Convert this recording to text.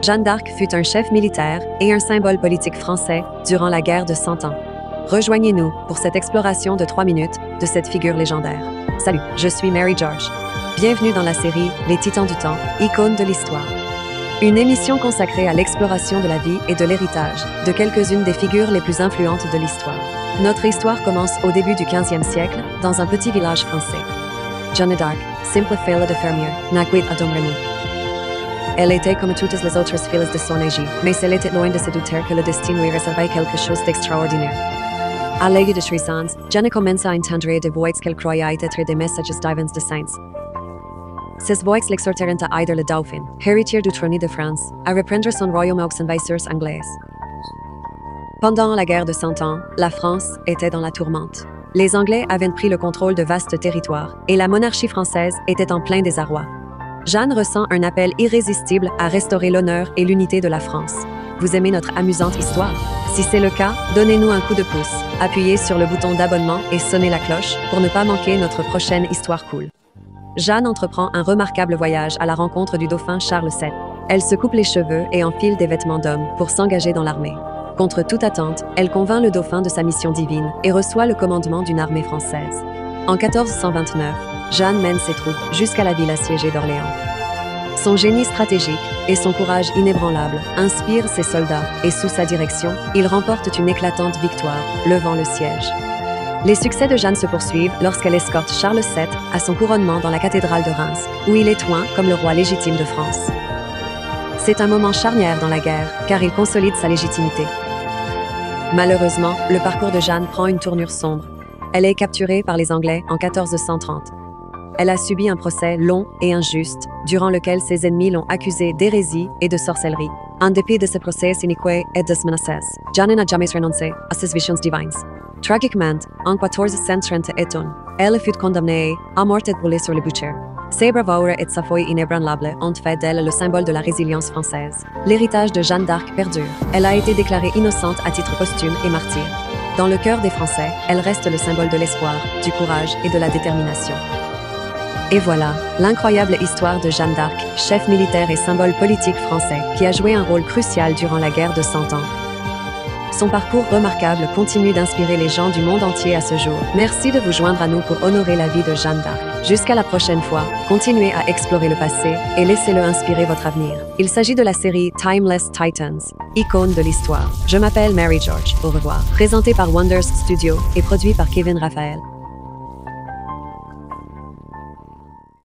Jeanne d'Arc fut un chef militaire et un symbole politique français durant la guerre de 100 ans. Rejoignez-nous pour cette exploration de 3 minutes de cette figure légendaire. Salut, je suis Mary George. Bienvenue dans la série Les Titans du Temps, icônes de l'histoire. Une émission consacrée à l'exploration de la vie et de l'héritage de quelques-unes des figures les plus influentes de l'histoire. Notre histoire commence au début du 15e siècle, dans un petit village français. Jeanne d'Arc, simple fille de fermier, naquit à Domremy. Elle était comme toutes les autres filles de son âge, mais elle était loin de se douter que le destin lui réservait quelque chose d'extraordinaire. À l'âge de 13 ans, Jeanne commence à entendre des voix qu'elle croyait être des messages divins de saints. Ces voix l'exhortèrent à aider le dauphin, héritier du trône de France, à reprendre son royaume aux envahisseurs anglais. Pendant la guerre de 100 ans, la France était dans la tourmente. Les Anglais avaient pris le contrôle de vastes territoires, et la monarchie française était en plein désarroi. Jeanne ressent un appel irrésistible à restaurer l'honneur et l'unité de la France. Vous aimez notre amusante histoire? Si c'est le cas, donnez-nous un coup de pouce, appuyez sur le bouton d'abonnement et sonnez la cloche pour ne pas manquer notre prochaine histoire cool. Jeanne entreprend un remarquable voyage à la rencontre du dauphin Charles VII. Elle se coupe les cheveux et enfile des vêtements d'homme pour s'engager dans l'armée. Contre toute attente, elle convainc le dauphin de sa mission divine et reçoit le commandement d'une armée française. En 1429, Jeanne mène ses troupes jusqu'à la ville assiégée d'Orléans. Son génie stratégique et son courage inébranlable inspirent ses soldats et sous sa direction, ils remportent une éclatante victoire, levant le siège. Les succès de Jeanne se poursuivent lorsqu'elle escorte Charles VII à son couronnement dans la cathédrale de Reims, où il est oint comme le roi légitime de France. C'est un moment charnière dans la guerre, car il consolide sa légitimité. Malheureusement, le parcours de Jeanne prend une tournure sombre. Elle est capturée par les Anglais en 1430. Elle a subi un procès long et injuste, durant lequel ses ennemis l'ont accusée d'hérésie et de sorcellerie. En dépit de ce procès inique et de menaces, Jeanne n'a jamais renoncé à ses visions divines. Tragiquement, en 1431, elle fut condamnée à mort et brûlée sur le bûcher. Ses bravoures et sa foi inébranlable ont fait d'elle le symbole de la résilience française. L'héritage de Jeanne d'Arc perdure. Elle a été déclarée innocente à titre posthume et martyr. Dans le cœur des Français, elle reste le symbole de l'espoir, du courage et de la détermination. Et voilà, l'incroyable histoire de Jeanne d'Arc, chef militaire et symbole politique français, qui a joué un rôle crucial durant la guerre de 100 ans. Son parcours remarquable continue d'inspirer les gens du monde entier à ce jour. Merci de vous joindre à nous pour honorer la vie de Jeanne d'Arc. Jusqu'à la prochaine fois, continuez à explorer le passé et laissez-le inspirer votre avenir. Il s'agit de la série Timeless Titans, icône de l'histoire. Je m'appelle Mary George. Au revoir. Présenté par Wonders Studio et produit par Kevin Raphaël.